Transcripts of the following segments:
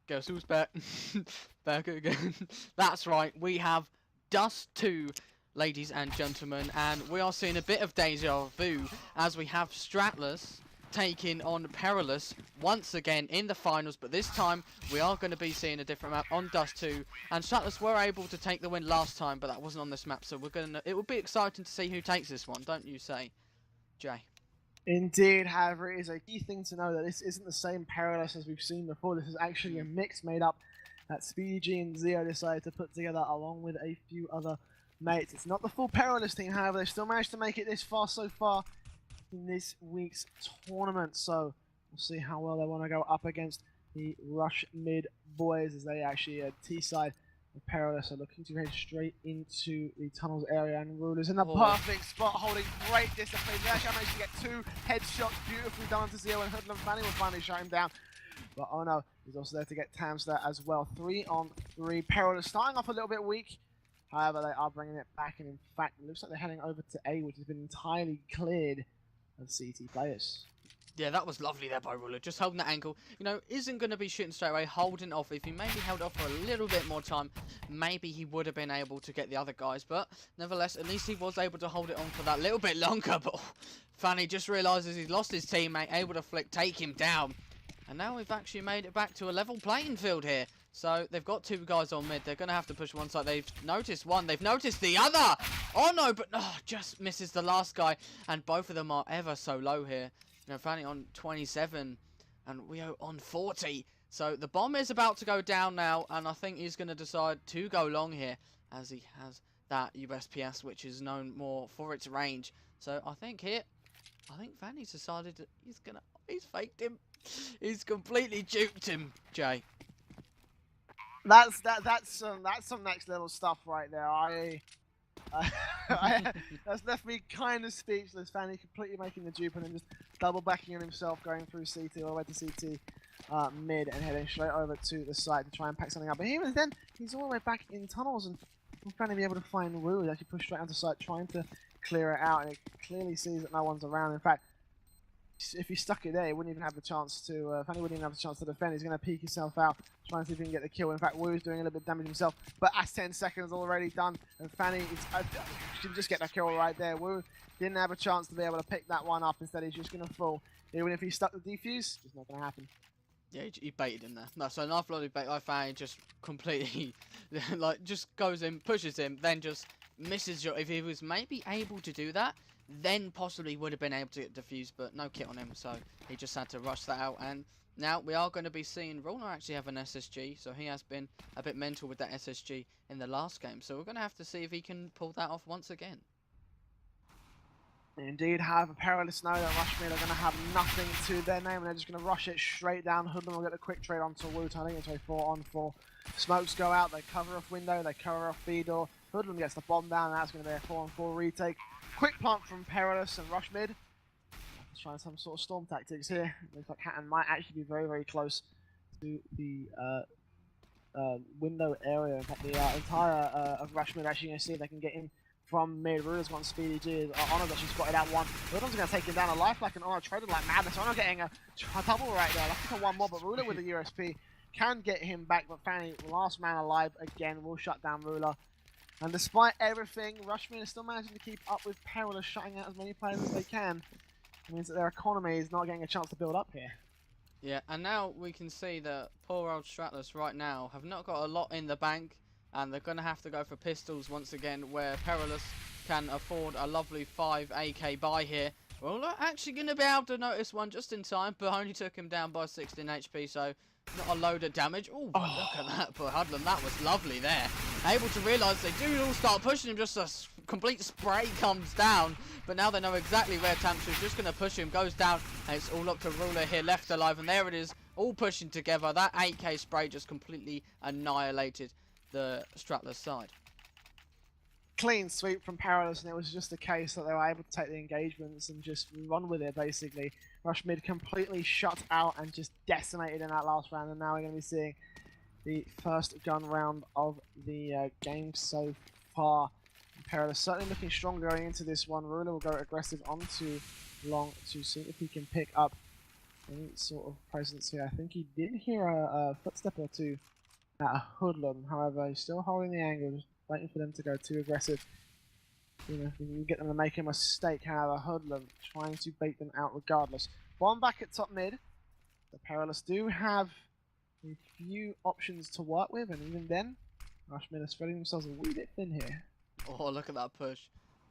Guess who's back? Back again. That's right, we have Dust 2, ladies and gentlemen, and we are seeing a bit of deja vu as we have Stratless taking on Perilous once again in the finals, but this time we are going to be seeing a different map on Dust 2, and Stratless were able to take the win last time, but that wasn't on this map, so it will be exciting to see who takes this one, don't you say, Jay? Indeed, however, it is a key thing to know that this isn't the same Perilous as we've seen before. This is actually a mix made up that Speedy G and Zeo decided to put together along with a few other mates. It's not the full Perilous team, however, they still managed to make it this far so far in this week's tournament. So we'll see how well they want to go up against the Rush Mid boys as they actually T-side. Perilous are looking to head straight into the tunnels area, and Ruler's in the perfect spot, holding great discipline. They actually managed to get 2 headshots beautifully done to Zeo, and Hoodlum Fanny will finally shut him down. But oh no, he's also there to get Tamster as well. 3 on 3. Perilous starting off a little bit weak. However, they are bringing it back, and in fact, it looks like they're heading over to A, which has been entirely cleared of CT players. Yeah, that was lovely there by Ruler, just holding that angle. You know, isn't going to be shooting straight away, holding off. If he maybe held off for a little bit more time, maybe he would have been able to get the other guys. But nevertheless, at least he was able to hold it on for that little bit longer. But Fanny just realises he's lost his teammate, able to flick, take him down. And now we've actually made it back to a level playing field here. So they've got 2 guys on mid. They're going to have to push one side. They've noticed one. They've noticed the other. Oh no, but just misses the last guy. And both of them are ever so low here. You know, Fanny on 27 and Weo on 40. So the bomb is about to go down now, and I think he's going to decide to go long here as he has that USPS, which is known more for its range. So I think Fanny's decided that he's faked him. He's completely duped him, Jay. That's some next level stuff right there. That's left me kind of speechless. Fanny completely making the dupe and then just double backing on himself, going through CT all the way to CT mid and heading straight over to the site to try and pack something up. But even then, he's all the way back in tunnels, and Fanny be able to find Wu. He actually pushed straight onto site, trying to clear it out, and it clearly sees that no one's around. In fact, if he stuck it there, he wouldn't even have the chance to. Fanny wouldn't even have the chance to defend. He's going to peek himself out, trying to see if he can get the kill. In fact, Woo's doing a little bit of damage himself, but as 10 seconds already done, and Fanny should just get the kill right there. Woo didn't have a chance to be able to pick that one up. Instead, he's just going to fall. Even if he stuck the defuse, it's not going to happen. Yeah, he baited him there. No, so knife loaded bait. I found just completely, like, just goes in, pushes him, then just misses your. If he was maybe able to do that, then possibly would have been able to get defused, but no kit on him, so he just had to rush that out. And now we are going to be seeing Ruler actually have an SSG, so he has been a bit mental with that SSG in the last game. So we're going to have to see if he can pull that off once again. Indeed, however, Perilous know that Rush Mid are going to have nothing to their name, and they're just going to rush it straight down. Hoodlum will get the quick trade onto Wu, turning into a 4-on-4. Smokes go out, they cover off window, they cover off B door. Hoodlum gets the bomb down, and that's going to be a 4-on-4 retake. Quick plant from Perilous and Rush Mid. Let's try some sort of storm tactics here. Looks like Hatton might actually be very, very close to the window area. In fact, the entire of Rush Mid actually going to see if they can get in from mid. Ruler's got Speedy G. Honor's actually spotted out one. Hoodlum's going to take him down. A life like an Honor traded like madness. Honor getting a double right there. Lucky for one more, but Ruler with the USP can get him back. But Fanny, last man alive again, will shut down Ruler. And despite everything, Rushman is still managing to keep up with Perilous, shutting out as many players as they can. It means that their economy is not getting a chance to build up here. Yeah, and now we can see that poor old Stratless right now have not got a lot in the bank, and they're going to have to go for pistols once again, where Perilous can afford a lovely 5 AK buy here. Well, they're actually going to be able to notice one just in time, but only took him down by 16 HP, so not a load of damage. Ooh, but look at that for Hoodlum. That was lovely there. Able to realise they do all start pushing him, just a complete spray comes down. But now they know exactly where Tamsu's just going to push him, goes down, and it's all up to Ruler here, left alive. And there it is, all pushing together. That 8k spray just completely annihilated the Stratless side. Clean sweep from Perilous, and it was just a case that they were able to take the engagements and just run with it, basically. Rush Mid completely shut out and just decimated in that last round, and now we're going to be seeing the first gun round of the game so far. Perilous certainly looking stronger going into this one. Ruler will go aggressive onto long to see if he can pick up any sort of presence here. I think he did hear a footstep or two at a hoodlum. However, he's still holding the angle, just waiting for them to go too aggressive. You know, if you can get them to make a mistake, however, hoodlum trying to bait them out regardless. Bomb back at top mid. The Perilous do have a few options to work with, and even then, Rushmen are spreading themselves a wee bit thin here. Oh, look at that push.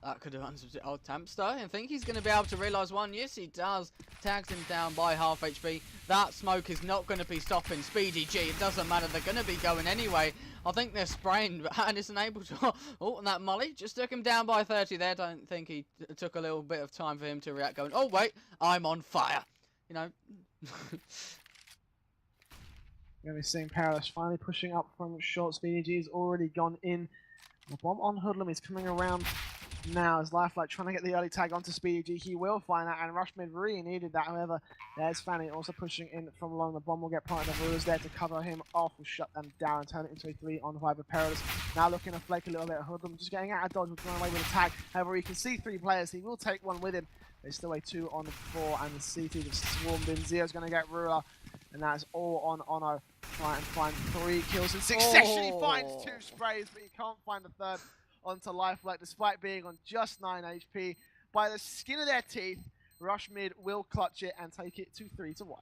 That could have answered it. Oh, Tampster. I think he's going to be able to realise one. Yes, he does. Tags him down by half HP. That smoke is not going to be stopping Speedy G. It doesn't matter. They're going to be going anyway. I think they're spraying, but Han isn't able to. Oh, and that Molly just took him down by 30 there. Don't think he took a little bit of time for him to react going, oh, wait, I'm on fire. You know. We're going to be seeing Perilous finally pushing up from short. Speedy G has already gone in. The bomb on Hoodlum is coming around now as Lifelike trying to get the early tag onto Speedy G. He will find that, and Rushmid really needed that. However, there's Fanny also pushing in from long. The bomb will get planted. The Ruler's there to cover him off. Will shut them down and turn it into a 3-on-5 with Perilous. Now looking to flake a little bit. Hoodlum just getting out of dodge, running away with a tag. However, he can see 3 players. He will take one with him. There's still a 2-on-4, and the CT just swarmed in. Zio's going to get Ruler, and that's all on Ono. Try and find 3 kills in succession. He finds 2 sprays, but he can't find the third onto Lifelike, despite being on just 9 HP. By the skin of their teeth, Rushmid will clutch it and take it to 3-1.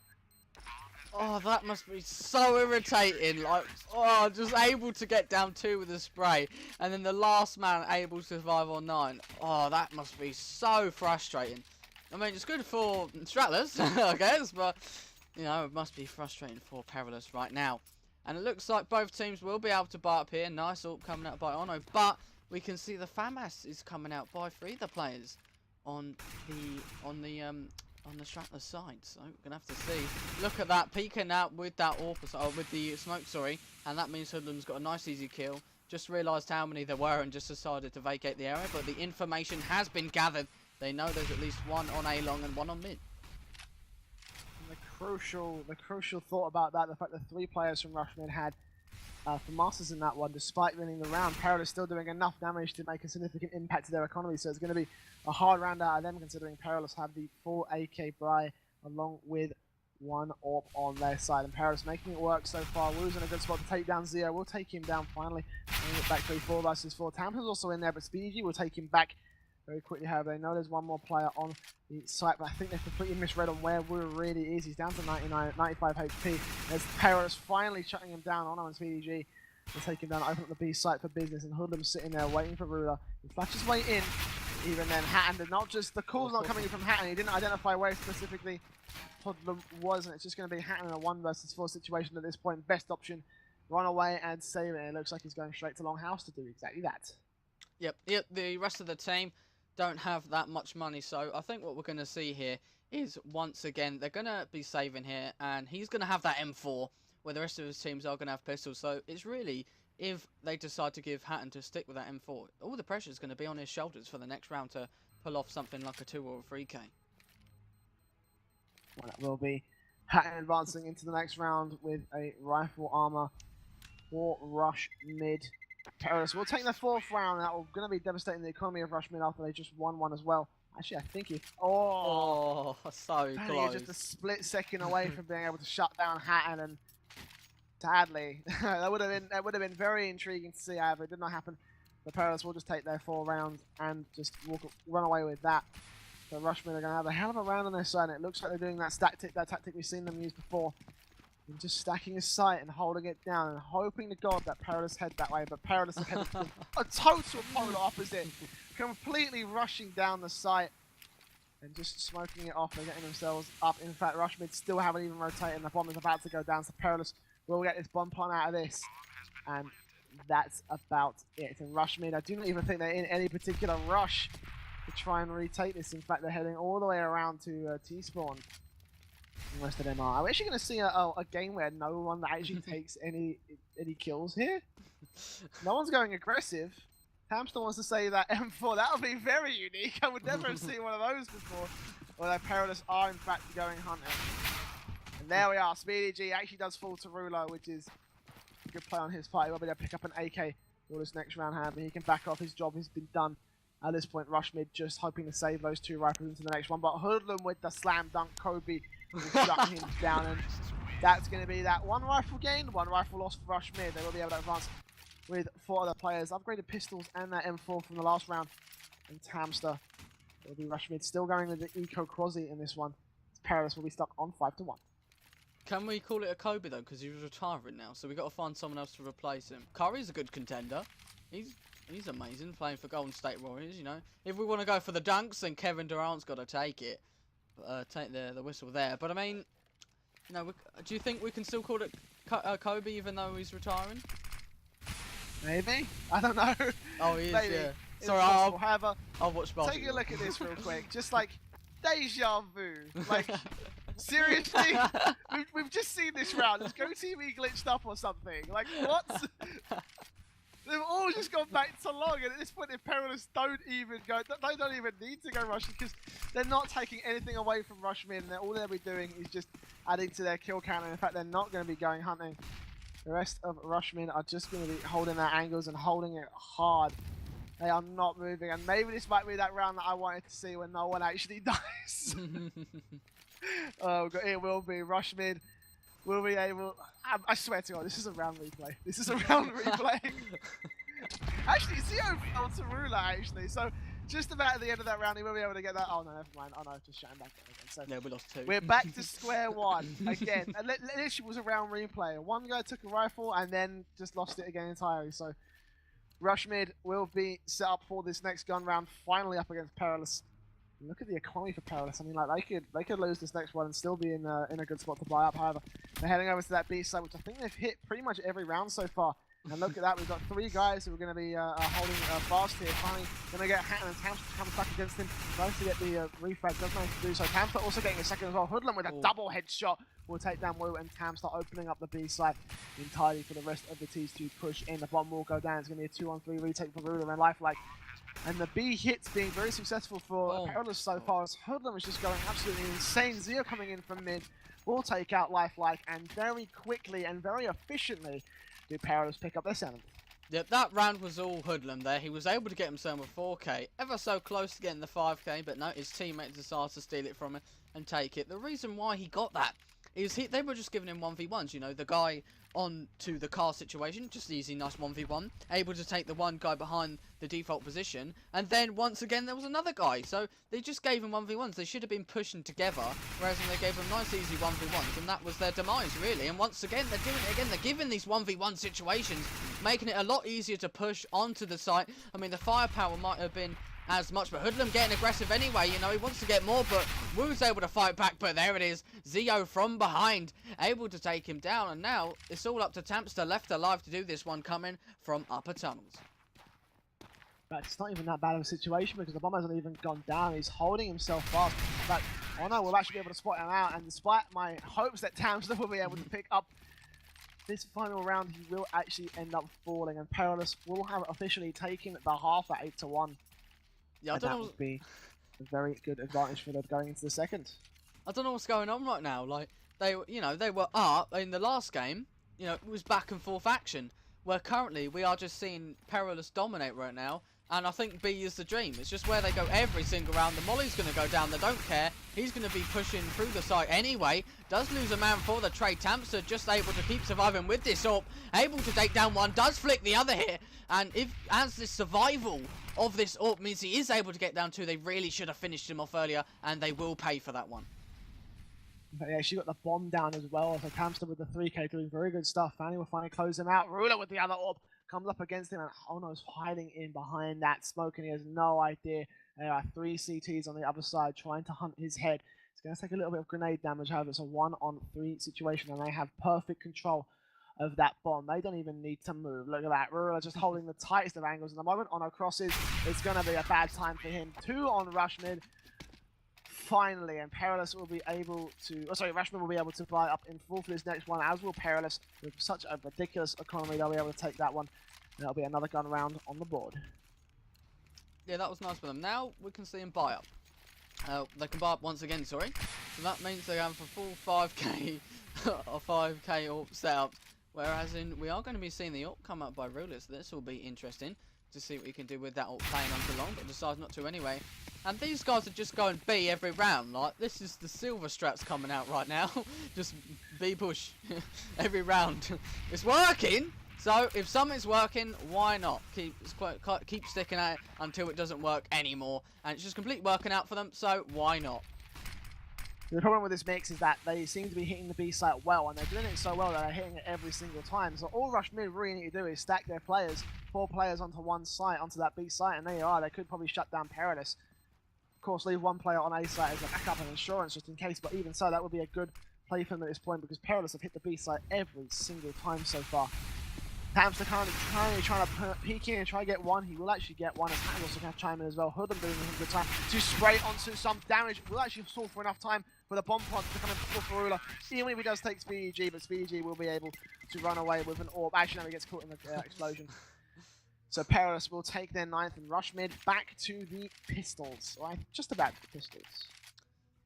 Oh, that must be so irritating. Like, oh, just able to get down 2 with a spray, and then the last man able to survive on 9. Oh, that must be so frustrating. I mean, it's good for Stratlers, I guess, but, you know, it must be frustrating for Perilous right now. And it looks like both teams will be able to bar up here. Nice ult coming out by Ono, but we can see the FAMAS is coming out by 3 of the players on the Strattler side. So we're gonna have to see. Look at that, peeking out with that AWP, with the smoke, sorry, and that means Hoodlum's got a nice easy kill. Just realised how many there were and just decided to vacate the area, but the information has been gathered. They know there's at least 1 on A long and 1 on mid. The crucial thought about that, the fact that 3 players from Rushmid had for Masters in that one, despite winning the round. Perilous still doing enough damage to make a significant impact to their economy, so it's going to be a hard round out of them, considering Perilous have the full AK Bry along with 1 AWP on their side, and Perilous making it work so far. Wu's in a good spot to take down Zio. We'll take him down finally, bring it back to a 4 versus 4. Tampa's also in there, but Speedy will take him back very quickly. However, they know there's 1 more player on the site, but I think they've completely misread on where Wu really is. He's down to 95 HP. There's Perilous finally shutting him down. Ono and Speedy G will take him down, open up the B site for business, and Hoodlum's sitting there waiting for Ruler. He flashes way in. Even then, Hatton did not just, the call's not coming in from Hatton. He didn't identify where specifically Hoodlum was, and it's just going to be Hatton in a 1 versus 4 situation at this point. Best option, run away and save it. It looks like he's going straight to Longhouse to do exactly that. Yep, the rest of the team don't have that much money, so I think what we're going to see here is, once again, they're going to be saving here, and he's going to have that M4, where the rest of his teams are going to have pistols. So it's really, if they decide to give Hatton to stick with that M4, all the pressure is going to be on his shoulders for the next round to pull off something like a 2 or a 3K. Well, that will be Hatton advancing into the next round with a rifle armor for Rush Mid. Perilous will take the 4th round. That will going to be devastating the economy of Rush Mid after they just won 1 as well. Actually, I think if so close, just a split second away from being able to shut down Hatton, and sadly, that would have been very intriguing to see. However, it did not happen. The Perilous will just take their 4 rounds and just run away with that. So Rushmid are going to have a hell of a round on their side, and it looks like they're doing that tactic we've seen them use before. And just stacking his sight and holding it down and hoping to God that Perilous head that way, but Perilous is headed to a total polar opposite, completely rushing down the site and just smoking it off and getting themselves up. In fact, Rushmid still haven't even rotated, and the bomb is about to go down, so Perilous will get this bomb pun out of this, and that's about it. And Rushmid, I do not even think they're in any particular rush to try and retake this. In fact, they're heading all the way around to T-spawn. Most of them are. Are we actually going to see a game where no one actually takes any kills here? No one's going aggressive. Hamster wants to say that M4. That would be very unique. I would never have seen one of those before. Although Perilous are in fact going hunting. And there we are. Speedy G actually does fall to Ruler, which is a good play on his part. He will be able to pick up an AK for this next round, however. He can back off. His job has been done. At this point, Rushmid just hoping to save those 2 rifles into the next one. But Hoodlum with the slam dunk Kobe will shut him down, and that's going to be that 1 rifle gain, 1 rifle loss for Rush Mid. They will be able to advance with 4 other players. Upgraded pistols and that M4 from the last round. And Tamster will be Rush Mid, still going with the Eco Quasi in this one. Perilous will be stuck on 5-1. Can we call it a Kobe though? Because he's retiring now, so we got to find someone else to replace him. Curry's a good contender. He's amazing playing for Golden State Warriors. You know, if we want to go for the dunks, then Kevin Durant's got to take it, take the whistle there. But I mean, you know, do you think we can still call it Kobe even though he's retiring? Maybe. I don't know. Oh, he is. Maybe. Yeah. It's Sorry, possible. However, I'll watch basketball. take a look at this real quick. Just like deja vu. Like, seriously? we've just seen this round. Has GoTV glitched up or something? Like, what? They've all just gone back to long, and at this point, if Perilous don't even go, they don't even need to go rush because they're not taking anything away from Rush Mid, and all they'll be doing is just adding to their kill count. And in fact, they're not going to be going hunting. The rest of Rush Mid are just going to be holding their angles and holding it hard. They are not moving, and maybe this might be that round that I wanted to see when no one actually dies. Oh God, it will be. Rush Mid will be able. I swear to God, this is a round replay. This is a round replay. Actually, Zio fell to Ruler actually, so just about at the end of that round, he will be able to get that. Oh no, never mind. Oh no, just shutting back down again. So yeah, we lost 2. we're back to square one again. And this was a round replay. One guy took a rifle and then just lost it again entirely. So Rush Mid will be set up for this next gun round, finally up against Perilous. Look at the economy for Perilous. I mean, like they could lose this next one and still be in a good spot to buy up. However, they're heading over to that B side, which I think they've hit pretty much every round so far. And look at that, we've got 3 guys who are going to be holding fast here. Finally, going to get Hatton, and Tampa comes back against him. Tries to get the refrag, does manage to do so. Tampa also getting a second as well. Hoodlum with a double headshot will take down Wu, and Tam start opening up the B side entirely for the rest of the T's to push in. The bomb will go down. It's going to be a 2-on-3 retake for Ruler and Lifelike. And the B hits being very successful for Perilous so far, as Hoodlum is just going absolutely insane. Zio coming in from mid will take out Lifelike, and very quickly and very efficiently do Perilous pick up their 7th. Yep, that round was all Hoodlum there. He was able to get himself a 4k, ever so close to getting the 5k, but no, his teammates decided to steal it from him and take it. The reason why he got that is they were just giving him 1v1s, you know, the guy on to the car situation, just easy, nice 1v1, able to take the one guy behind the default position, and then once again there was another guy, so they just gave him 1v1s. They should have been pushing together, whereas they gave him nice easy 1v1s, and that was their demise really. And once again they're doing it again, they're giving these 1v1 situations, making it a lot easier to push onto the site. I mean, the firepower might have been as much, but Hoodlum getting aggressive anyway, you know, he wants to get more, but Wu's able to fight back, but there it is, Zio from behind, able to take him down, and now it's all up to Tampster, left alive to do this one, coming from upper tunnels. But it's not even that bad of a situation because the bomb hasn't even gone down. He's holding himself fast. But, oh no, we'll actually be able to spot him out, and despite my hopes that Tampster will be able to pick up this final round, he will actually end up falling, and Perilous will have officially taken the half at 8-1. Yeah, that would be a very good advantage for them going into the second. I don't know what's going on right now. Like, they were up in the last game. You know, it was back and forth action. Where currently we are just seeing Perilous dominate right now. And I think B is the dream. It's just where they go every single round. The Molly's going to go down. They don't care. He's going to be pushing through the site anyway. Does lose a man for the trade. Tampster just able to keep surviving with this AWP. Able to take down one. Does flick the other here. And as this survival of this AWP means he is able to get down 2, they really should have finished him off earlier. And they will pay for that one. But yeah, she got the bomb down as well. So Tampster with the 3k doing very good stuff. Fanny will finally close him out. Ruler with the other AWP comes up against him, and Ono's hiding in behind that smoke, and he has no idea. There are 3 CTs on the other side trying to hunt his head. It's going to take a little bit of grenade damage. However, it's a 1-on-3 situation, and they have perfect control of that bomb. They don't even need to move. Look at that. Ruler just holding the tightest of angles. In the moment Ono crosses, it's going to be a bad time for him. 2 on Rush Mid. Finally, and Perilous will be able to, Rush Mid will be able to fly up in full for this next one, as will Perilous. With such a ridiculous economy, they'll be able to take that one. And that'll be another gun round on the board. Yeah, that was nice for them. Now we can see them buy up. They can buy up once again, sorry. So that means they're going for full 5k or 5k AWP setup. Whereas we are going to be seeing the AWP come up by Ruler, so this will be interesting to see what he can do with that AWP playing on for long, but decides not to anyway. And these guys are just going B every round. Like, this is the silver strats coming out right now. Just B push every round. It's working. So, if something's working, why not? Keep sticking at it until it doesn't work anymore. And it's just completely working out for them, so why not? The problem with this mix is that they seem to be hitting the B site well, and they're doing it so well that they're hitting it every single time. So all Rush Mid really need to do is stack their players, 4 players onto one site, onto that B site, and there you are. They could probably shut down Perilous. Of course, leave 1 player on A site as a backup and insurance just in case, but even so, that would be a good play for them at this point because Perilous have hit the B site every single time so far. Tamster currently trying to peek in and try to get one. He will actually get one, as Hatton's also going to chime in as well. Hoodlum doing a good time to spray onto some damage. Will actually stall for enough time for the bomb pod to come in for Perula. Even if he does take SpeedyG, but SpeedyG will be able to run away with an orb. Actually, no, he gets caught in the explosion. So Perilous will take their 9th and Rush Mid back to the Pistols. Right, just about to the Pistols.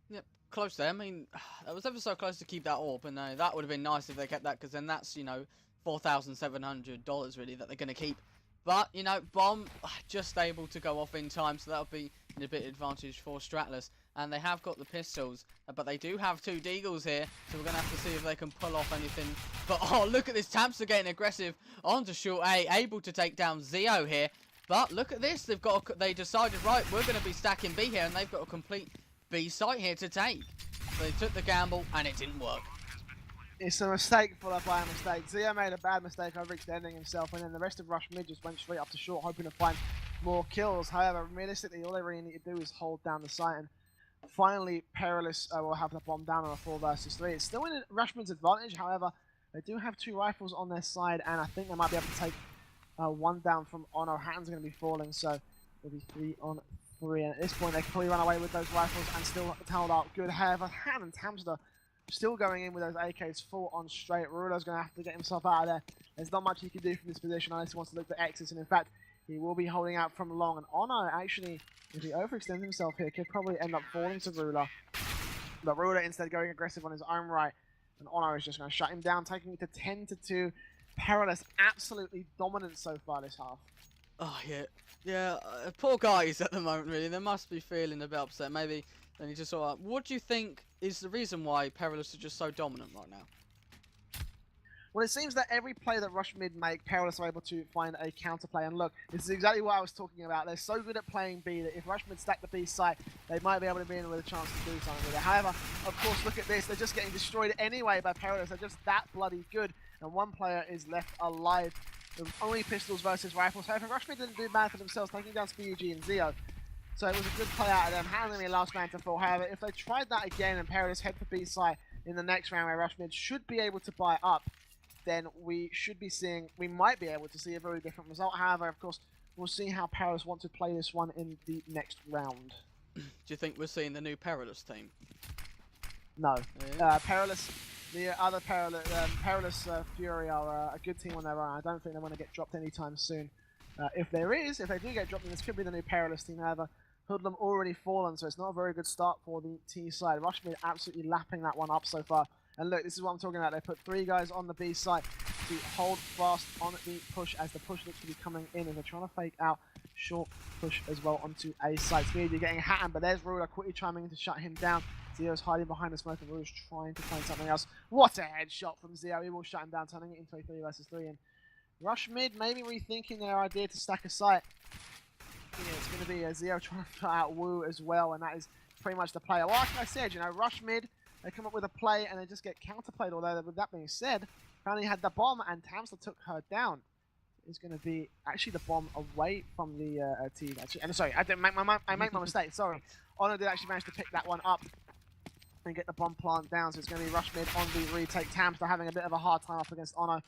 Yep, close there. I mean, that was ever so close to keep that orb, and that would have been nice if they kept that, because then that's, you know, $4,700 really that they're going to keep. But, you know, Bomb just able to go off in time, so that'll be a bit advantage for Stratless. And they have got the pistols, but they do have 2 Deagles here, so we're going to have to see if they can pull off anything. But, oh, look at this. Tamster getting aggressive onto short A, able to take down Zeo here. But look at this. They decided, right, we're going to be stacking B here, and they've got a complete B site here to take. So they took the gamble, and it didn't work. It's a mistake followed by a mistake. Zeo made a bad mistake overextending himself, and then the rest of Rush Mid just went straight up to short, hoping to find more kills. However, realistically, all they really need to do is hold down the site, and finally, Perilous will have the bomb down on a 4 versus 3. It's still in Rush Mid's advantage, however, they do have 2 rifles on their side, and I think they might be able to take 1 down from Ono. Hatton's going to be falling, so it'll be 3 on 3, and at this point, they can probably run away with those rifles and still hold out good. However, Hatton and Tamster still going in with those AKs full on straight. Rula's going to have to get himself out of there. There's not much he can do from this position unless he wants to look for exits, and in fact, he will be holding out from long. And Ono, actually, if he overextends himself here, could probably end up falling to Rula. But Rula instead going aggressive on his own right, and Ono is just going to shut him down, taking it to 10-2. Perilous absolutely dominant so far this half. Oh, yeah. Yeah, poor guys at the moment, really. They must be feeling a bit upset. Maybe they need to sort out. What do you think is the reason why Perilous are just so dominant right now? Well, it seems that every play that Rush Mid make, Perilous are able to find a counterplay. And look, this is exactly what I was talking about. They're so good at playing B that if Rush Mid stack the B site, they might be able to be in with a chance to do something with it. However, of course, look at this. They're just getting destroyed anyway by Perilous. They're just that bloody good. And 1 player is left alive. With only pistols versus rifles. However, Rush Mid didn't do bad for themselves, taking down SpeedyG and Zeo. So it was a good play out of them, handling the last man to fall. However, if they tried that again and Perilous head for B site in the next round where Rush Mid should be able to buy up, then we might be able to see a very different result. However, of course, we'll see how Perilous want to play this one in the next round. Do you think we're seeing the new Perilous team? No. Perilous, the other Perilous Fury are a good team on their own. I don't think they want to get dropped anytime soon. If they do get dropped, then this could be the new Perilous team. However, Hoodlum already fallen, so it's not a very good start for the T side. Rush Mid absolutely lapping that one up so far. And look, this is what I'm talking about. They put 3 guys on the B site to hold fast on the push as the push looks to be coming in, and they're trying to fake out short push as well onto A site. Speedy getting Hatton, but there's Rula quickly chiming in to shut him down. Zeo's hiding behind the smoke, and Rula's trying to find something else. What a headshot from Zeo. He will shut him down, turning it into a 3 versus 3. And Rush Mid maybe rethinking their idea to stack a site. Yeah, it's going to be a Zeo trying to put out Wu as well, and that is pretty much the play. Well, like I said, you know, Rush Mid, they come up with a play and they just get counterplayed. Although, with that being said, finally had the bomb and Tamster took her down. It's going to be actually the bomb away from the team. Actually, and sorry, I made my mistake. Sorry, Ono did actually manage to pick that one up and get the bomb plant down. So it's going to be Rush Mid on the retake. Tamster having a bit of a hard time up against Ono,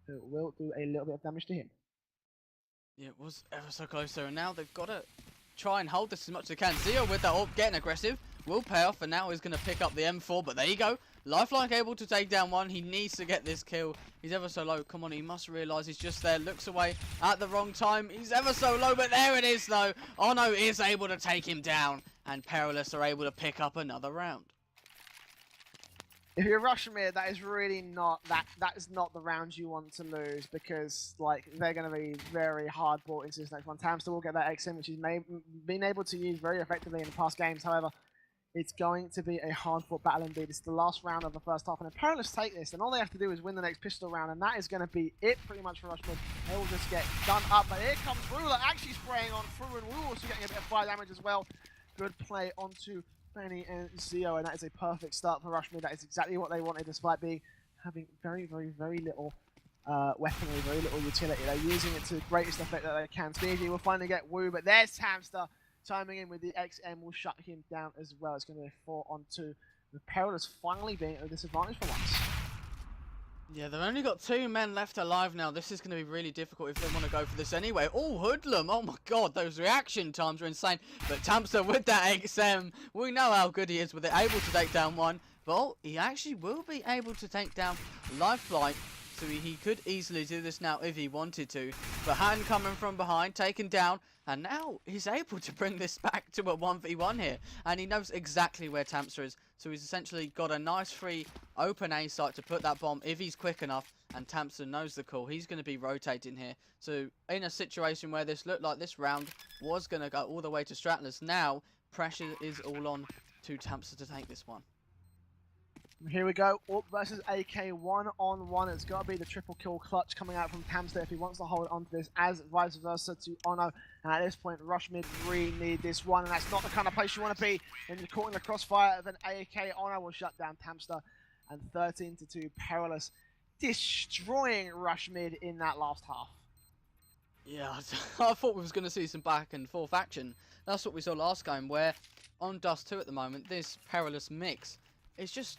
who will do a little bit of damage to him. Yeah, it was ever so close there, and now they've got to try and hold this as much as they can. Zeo with that orb getting aggressive will pay off, and now he's going to pick up the M4, but there you go. Lifelike able to take down one. He needs to get this kill. He's ever so low. Come on, he must realise he's just there. Looks away at the wrong time. He's ever so low, but there it is, though. Ono is able to take him down, and Perilous are able to pick up another round. If you're rushing mid, that is really not that is not the round you want to lose, because like they're going to be very hard brought into this next one. Tamster will get that XM, which he's been able to use very effectively in the past games. However, it's going to be a hard-fought battle indeed. It's the last round of the first half, and if Perilous take this, then all they have to do is win the next pistol round, and that is going to be it pretty much for Rushmid. They will just get done up, but here comes Ruler actually spraying on through, and we're also getting a bit of fire damage as well. Good play onto Fanny and Zio, and that is a perfect start for Rushmid. That is exactly what they wanted, despite having very, very, very little weaponry, very little utility. They're using it to the greatest effect that they can. Speedy will finally get Woo, but there's Hamster. Chiming in with the XM will shut him down as well. It's going to be a 4-on-2, with Perilous finally being at a disadvantage for once. Yeah, they've only got 2 men left alive now. This is going to be really difficult if they want to go for this anyway. Oh, Hoodlum! Oh my god, those reaction times are insane. But Tamster with that XM, we know how good he is with it, able to take down one. But he actually will be able to take down Lifelight. So he could easily do this now if he wanted to. But Han coming from behind, taken down. And now he's able to bring this back to a 1v1 here. And he knows exactly where Tamster is. So he's essentially got a nice free open A site to put that bomb if he's quick enough. And Tamster knows the call. He's going to be rotating here. So in a situation where this looked like this round was going to go all the way to Stratless, now pressure is all on to Tamster to take this one. Here we go, Orc versus AK 1-on-1. It's got to be the triple kill clutch coming out from Tamster if he wants to hold on to this, as vice versa to Ono. And at this point, Rushmid really need this one, and that's not the kind of place you want to be when you're caught in the crossfire of an AK. Ono will shut down Tamster, and 13-2, Perilous destroying Rushmid in that last half. Yeah, I thought we was going to see some back and forth action. That's what we saw last game, where on Dust 2 at the moment, this PerilousMix is just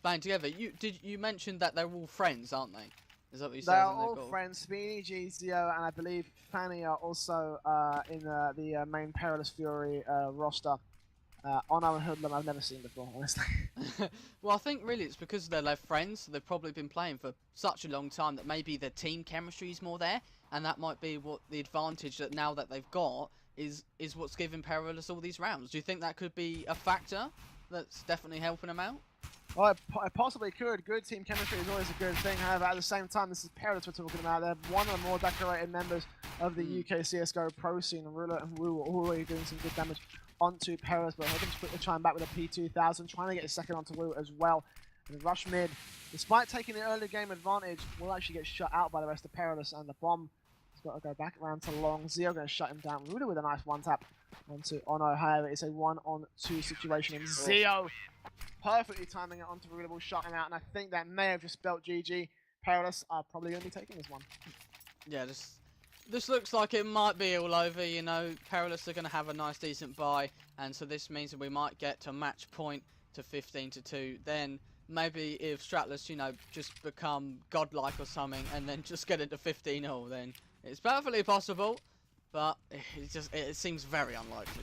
playing together. You mentioned that they're all friends, aren't they? Is that what you said? They're all friends. Speedy, G, Zio, and I believe Fanny are also in the main Perilous Fury roster. Ono and Hoodlum I've never seen before, honestly. Well, I think really it's because they're friends. So they've probably been playing for such a long time that maybe the team chemistry is more there, and that might be what the advantage that now that they've got is what's giving Perilous all these rounds. Do you think that could be a factor that's definitely helping them out? Well, I possibly could. Good team chemistry is always a good thing. However, at the same time, this is Perilous we're talking about. They're one of the more decorated members of the UK CSGO pro scene. Ruler and Wu are already doing some good damage onto Perilous, but Hoodlum's quickly trying back with a P2000, trying to get a second onto Wu as well. And Rush mid, despite taking the early game advantage, will actually get shut out by the rest of Perilous, and the bomb has got to go back around to long. Zio going to shut him down. Ruler with a nice one-tap onto Ono. However, it's a 1-on-2 situation, and Zio perfectly timing it onto Ruler will shut him out, and I think that may have just spelt GG. Perilous are probably going to be taking this one. Yeah, this looks like it might be all over, you know. Perilous are going to have a nice decent buy, and so this means that we might get to match point to 15-2. Then maybe if Stratless, you know, just become godlike or something and then just get into 15-0, then it's perfectly possible, but it seems very unlikely.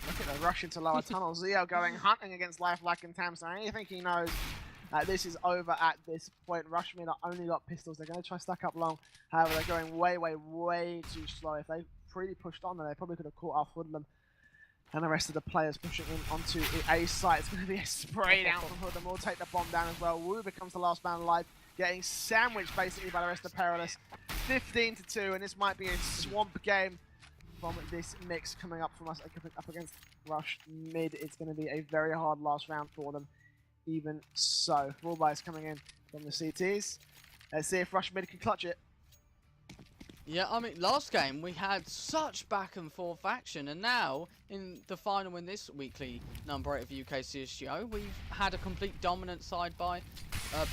Look at the rush into lower tunnel. Zio going hunting against Lifelike and Tamster. I think he knows this is over at this point. Rushmid are only got pistols. They're going to try stuck up long. However, they're going way too slow. If they really pushed on, then they probably could have caught off Hoodlum and the rest of the players pushing in onto the A site. It's going to be a spray down from Hoodlum. We'll take the bomb down as well. Wu becomes the last man alive, getting sandwiched basically by the rest of Perilous. 15-2, and this might be a swamp game from this mix coming up from us up against Rush mid. It's going to be a very hard last round for them. Even so, Fullby is coming in from the CTs. Let's see if Rush mid can clutch it. Yeah, I mean, last game we had such back and forth action, and now in the final in this weekly number 8 of UK CSGO, we've had a complete dominant side by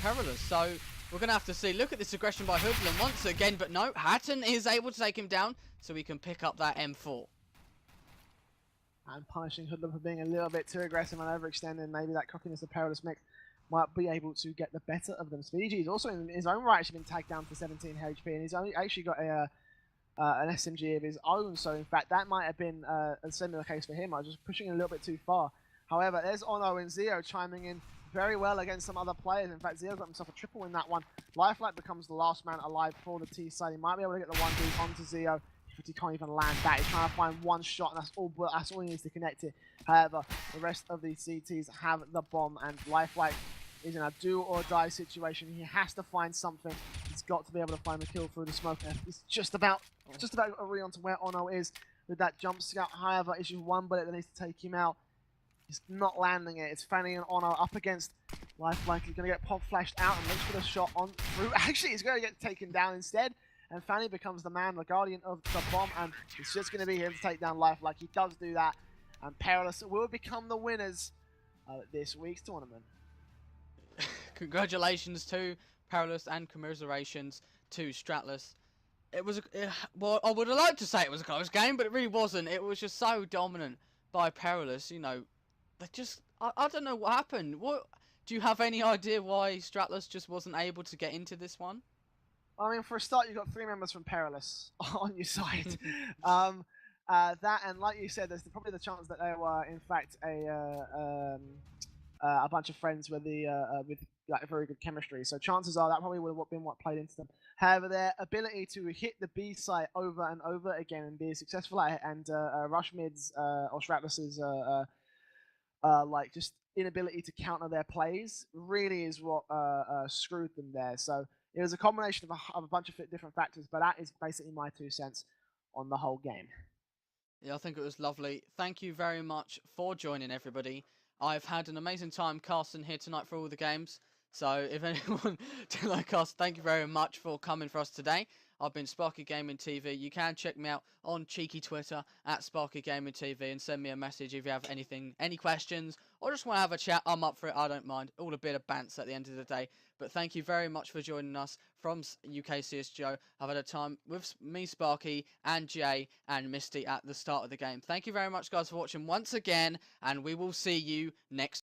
Perilous. So we're going to have to see. Look at this aggression by Hoodlum once again, but no, Hatton is able to take him down, so he can pick up that M4. And punishing Hoodlum for being a little bit too aggressive and overextending. Maybe that cockiness of PerilousMix might be able to get the better of them. Speedy is also in his own right actually been tagged down to 17 HP, and he's only actually got an SMG of his own. So in fact, that might have been a similar case for him. I was just pushing a little bit too far. However, there's Ono and Zio chiming in very well against some other players. In fact, Zio got himself a triple in that one. Lifelike becomes the last man alive for the T side. He might be able to get the 1v onto Zio. but he can't even land that. He's trying to find one shot, and that's all he needs to connect it. However, the rest of the CTs have the bomb, and Lifelike is in a do-or-die situation. He has to find something. He's got to be able to find the kill through the smoke. It's just about a re onto where Ono is with that jump scout. However, it's just one bullet that needs to take him out. He's not landing it. It's Fanny and Ono up against Lifelike. He's going to get pop flashed out and looks for the shot on through. Actually, he's going to get taken down instead. And Fanny becomes the man, the guardian of the bomb. And it's just going to be him to take down Lifelike. He does do that. And Perilous will become the winners of this week's tournament. Congratulations to Perilous and commiserations to Stratless. It was well, I would have liked to say it was a close game, but it really wasn't. It was just so dominant by Perilous. You know, they just I don't know what happened. What do you have any idea why Stratless just wasn't able to get into this one? I mean, for a start, you've got 3 members from Perilous on your side. That, and like you said, there's probably the chance that they were, in fact, a bunch of friends with like very good chemistry. So chances are that probably would have been what played into them. However, their ability to hit the B site over and over again and be successful at it, and Rush Mid's or Stratless's like just inability to counter their plays really is what screwed them there. So it was a combination of a bunch of different factors, but that is basically my 2 cents on the whole game. Yeah, I think it was lovely. Thank you very much for joining, everybody. I've had an amazing time casting here tonight for all the games. So if anyone didn't like us, thank you very much for coming for us today. I've been Sparky Gaming TV. You can check me out on cheeky Twitter at Sparky Gaming TV and send me a message if you have any questions, or just want to have a chat. I'm up for it. I don't mind. All a bit of bants at the end of the day. But thank you very much for joining us from UK CSGO. I've had a time with me, Sparky, and Jay, and Misty at the start of the game. Thank you very much, guys, for watching once again, and we will see you next